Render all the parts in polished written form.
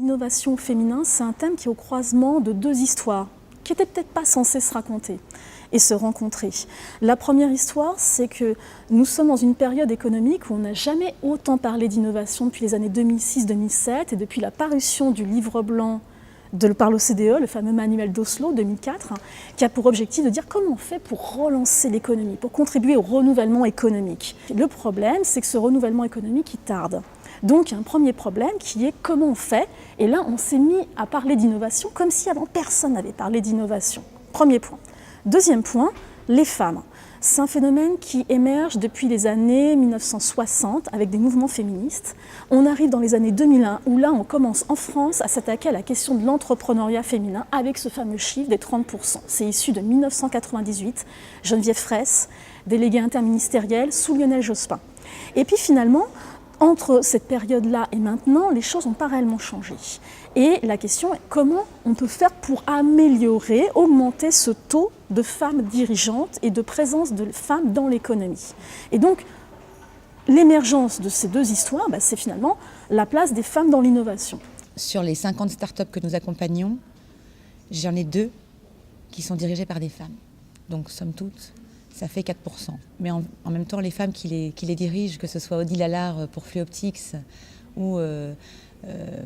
L'innovation féminin, c'est un thème qui est au croisement de deux histoires qui n'étaient peut-être pas censées se raconter et se rencontrer. La première histoire, c'est que nous sommes dans une période économique où on n'a jamais autant parlé d'innovation depuis les années 2006-2007 et depuis la parution du livre blanc par l'OCDE, le fameux manuel d'Oslo 2004, qui a pour objectif de dire comment on fait pour relancer l'économie, pour contribuer au renouvellement économique. Le problème, c'est que ce renouvellement économique, il tarde. Donc, il y a un premier problème qui est comment on fait. Et là, on s'est mis à parler d'innovation comme si avant personne n'avait parlé d'innovation. Premier point. Deuxième point, les femmes. C'est un phénomène qui émerge depuis les années 1960 avec des mouvements féministes. On arrive dans les années 2001 où là, on commence en France à s'attaquer à la question de l'entrepreneuriat féminin avec ce fameux chiffre des 30%. C'est issu de 1998, Geneviève Fraisse, déléguée interministérielle sous Lionel Jospin. Et puis finalement, entre cette période-là et maintenant, les choses n'ont pas réellement changé. Et la question est comment on peut faire pour améliorer, augmenter ce taux de femmes dirigeantes et de présence de femmes dans l'économie. Et donc, l'émergence de ces deux histoires, c'est finalement la place des femmes dans l'innovation. Sur les 50 startups que nous accompagnons, j'en ai 2 qui sont dirigées par des femmes. Donc, somme toute, ça fait 4%. Mais en même temps, les femmes qui les dirigent, que ce soit Odile Allard pour Fluoptics ou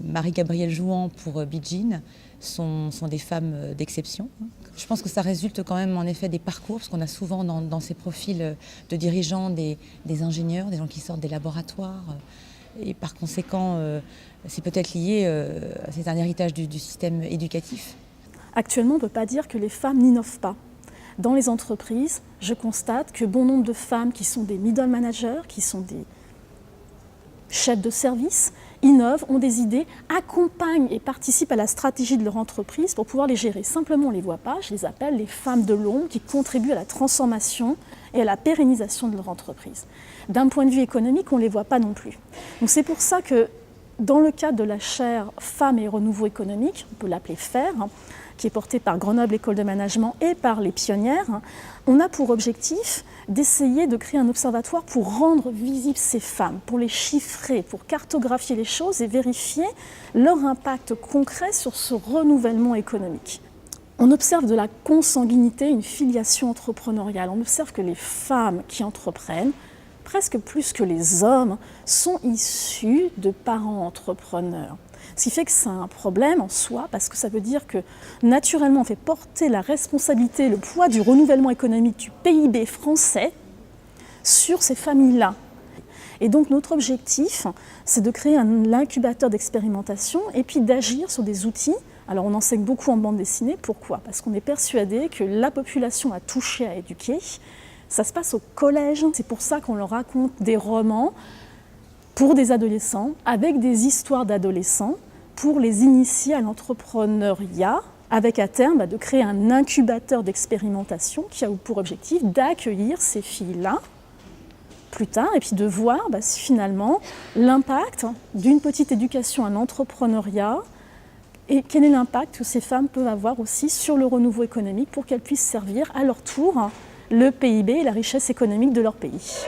Marie-Gabrielle Jouan pour Bijin, sont des femmes d'exception. Je pense que ça résulte quand même en effet des parcours, parce qu'on a souvent dans ces profils de dirigeants des ingénieurs, des gens qui sortent des laboratoires. Et par conséquent, c'est peut-être lié, c'est un héritage du système éducatif. Actuellement, on ne peut pas dire que les femmes n'innovent pas. Dans les entreprises, je constate que bon nombre de femmes qui sont des middle managers, qui sont des chefs de service, innovent, ont des idées, accompagnent et participent à la stratégie de leur entreprise pour pouvoir les gérer. Simplement, on ne les voit pas, je les appelle les femmes de l'ombre qui contribuent à la transformation et à la pérennisation de leur entreprise. D'un point de vue économique, on ne les voit pas non plus. Donc c'est pour ça que dans le cadre de la chaire Femmes et renouveau économique, on peut l'appeler FAIR, qui est portée par Grenoble École de Management et par les pionnières, on a pour objectif d'essayer de créer un observatoire pour rendre visibles ces femmes, pour les chiffrer, pour cartographier les choses et vérifier leur impact concret sur ce renouvellement économique. On observe de la consanguinité, une filiation entrepreneuriale. On observe que les femmes qui entreprennent, presque plus que les hommes, sont issus de parents entrepreneurs. Ce qui fait que c'est un problème en soi, parce que ça veut dire que naturellement on fait porter la responsabilité, le poids du renouvellement économique du PIB français sur ces familles-là. Et donc notre objectif, c'est de créer un incubateur d'expérimentation et puis d'agir sur des outils. Alors on enseigne beaucoup en bande dessinée, pourquoi? Parce qu'on est persuadé que la population à toucher, à éduquer, ça se passe au collège. C'est pour ça qu'on leur raconte des romans pour des adolescents, avec des histoires d'adolescents, pour les initier à l'entrepreneuriat, avec à terme de créer un incubateur d'expérimentation qui a pour objectif d'accueillir ces filles-là plus tard et puis de voir si finalement l'impact d'une petite éducation à l'entrepreneuriat et quel est l'impact que ces femmes peuvent avoir aussi sur le renouveau économique pour qu'elles puissent servir à leur tour le PIB et la richesse économique de leur pays.